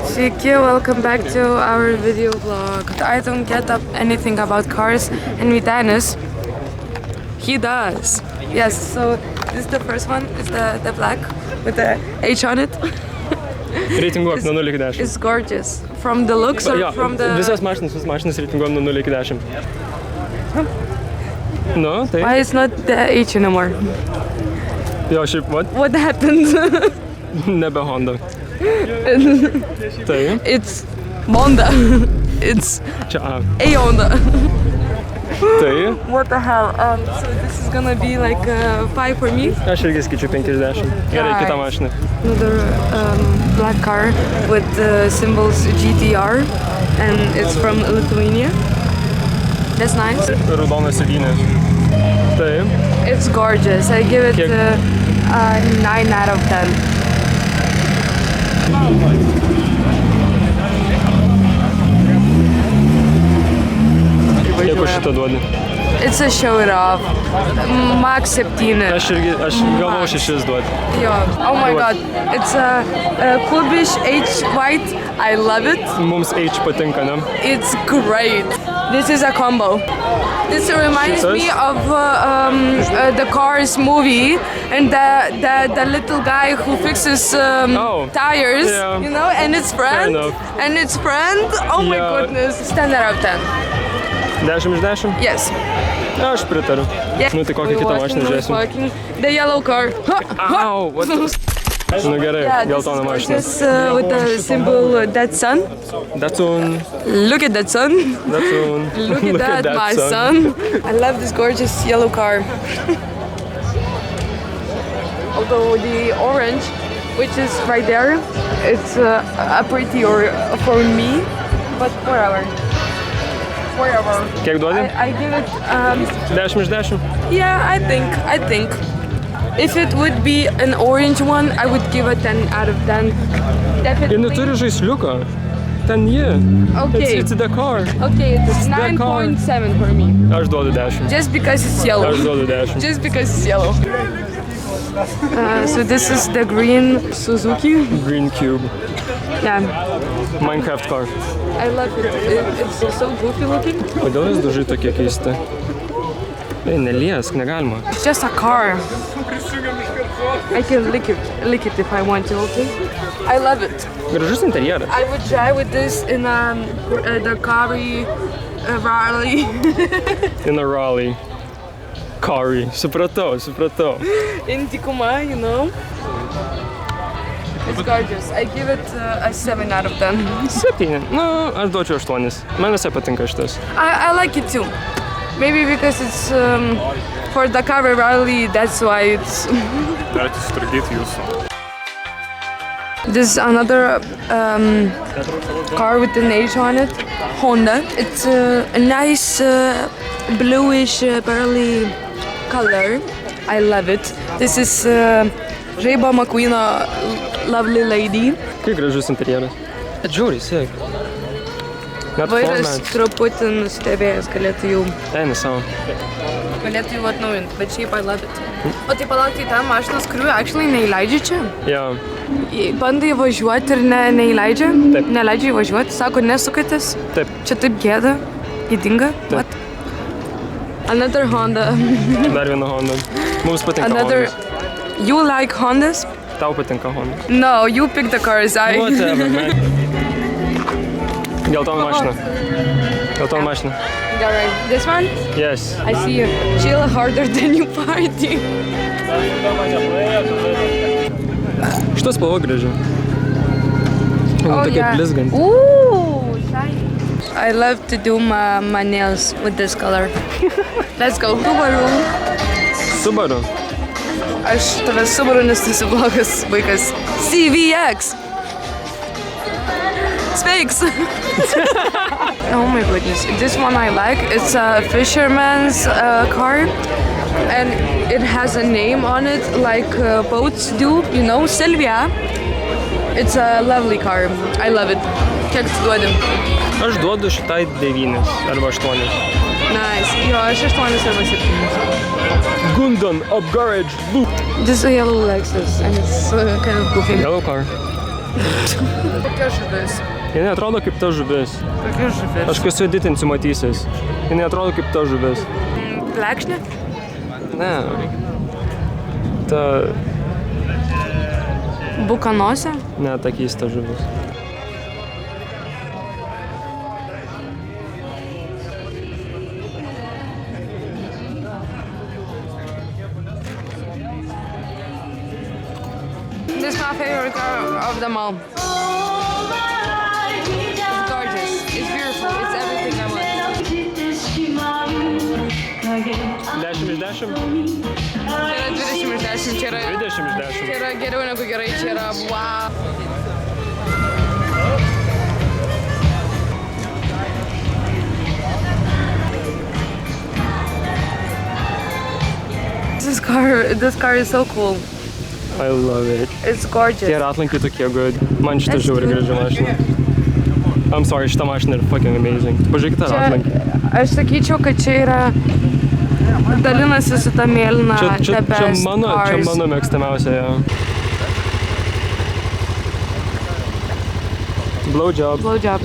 Sveiki, welcome back to our video vlog. I don't get up anything about cars, and Vytenis, he does. Yes, so this is the first one, it's the black with the H on it. Reitinguok nuo 0 iki 10. It's gorgeous. From the looks or from the... Visas mašinas reitinguojam nuo 0 iki 10. Nu, tai. Why it's not the H anymore? Jo, šiaip, What happened? Nebe Honda. Tai. It's Honda. It's Čia A. A Honda. Tai. What the hell? So this is gonna be like 5 for me. Aš irgi skaičiu 50. Gerai, kitą mašiną. Another black car with symbols GTR, and it's from Lithuania. That's nice. Raudonas sėdynė. Tai. It's gorgeous. I give it 9 out of 10. Kiek už šitą duodi? It's a show it off. Max 7. Aš galvau 6 duoti. Jo. Oh my god. It's a Kubish H white. I love it. Mums H patinka, ne? It's great. This is a combo. This reminds me of the Cars movie and the little guy who fixes tires, you know, and its friend. Oh my goodness. 10 out of 10. 10 iš 10? Yes. Aš pritariu. Yeah. Nu tai kokią kitą mašiną žiūrėsim? The yellow car. Au, what the... Nu gerai, geltona mašina. This with the symbol Datsun. Datsun. Look at that sun. Datsun. Look at that, my son. I love this gorgeous yellow car. Although the orange, which is right there, it's a pretty for me, but whatever. Kiek duodi? I give it 10 iš 10? yeah, I think if it would be an orange one, I would give it 10 out of 10. Definitely. Ir neturi žaisliuko. Ten ji. Okay. It's the car. Okay, it's the car. 9.7 for me. Aš duodu 10. Just because it's yellow. Aš duodu 10. Just because it's yellow. So this is the green Suzuki. Green Cube. Yeah, Minecraft car. I love it. It's so goofy looking. Kodėl jūs dažai tokie keisti? Ei, neliesk, negalima. It's just a car. I can lick it if I want to, okay? I love it. Gražus interjeras. I would drive with this in the Kari Rally. In a rally. Kari. Supratau. In Tikuma, you know? It's gorgeous. I give it a 7 out of 10. 7. Nu, aš duočiau 8. Man visai patinka šitas. I like it too. Maybe because it's for the Kari Rally, that's why it's... This is another car with an H on it, Honda. It's a nice bluish pearly color. I love it. This is Raibo McQueen'o Lovely Lady. Kaip gražus interjeras. Žiūri, sėk. Net Vairas truputį nustebėjęs, galėtų jau... Eina savo. Galėtų jau atnaujinti, bet šiaip I love it. O tai palauk, tai ten mašinas, kurių actually neįleidžia čia? Jo. Bandai važiuoti ir neįleidžia? Taip. Neleidžia įvažiuoti? Sako, nesukatės? Taip. Čia taip gėda? Gėdinga? Taip. What? Another Honda. Dar viena Honda. Mums patinka Hondas. You like Hondas? Tau patinka Honda. No, you pick the cars. Whatever, man. Geltona mašina. Geltona mašina. Alright, this one? Yes. I see you. Chill harder than you party. Šita spalva graži. Tokia blizganti. Ooh, shiny. I love to do my nails with this color. Let's go. Subaru. Aš tavęs Subaru, nes tu esi blogas vaikas. CVX. Spakes. Oh my goodness. This one I like. It's a fisherman's car. And it has a name on it like boats do, you know, Silvia. It's a lovely car. I love it. Kiek tu duodi? Aš duodu šitai 9 arba 8. Nice. Jo, aš 8 arba 7. Gundam of Garage Loop. This is a yellow Lexus and it's kind of goofy. Yellow car. Kokia žuvis? Jie neatrodo kaip ta žuvis. Kokia žuvis? Aš kai sueditinsiu matysis. Jie neatrodo kaip ta žuvis. Plekšnė? Ne. Ta... Bukanosė? Ne, ta keista žuvis. This is my favorite car of them all. It's gorgeous. It's beautiful. It's everything I want. 10 iš 10? Čia yra 20 iš 10. 20 iš 10. Čia yra geriau negu gerai. Čia yra wow. This car is so cool. I love it. It's gorgeous. Tie ratlankiai tokie good. Man šitą That's žiauriai good. graži mašina. I'm sorry, šitą mašiną yra fucking amazing. Pažiūrėkite ratlankį. Aš sakyčiau, kad čia yra dalinasi su ta mėlyna Čia the best cars. mano mėgstamiausia, jo. Blowjob. Blowjob.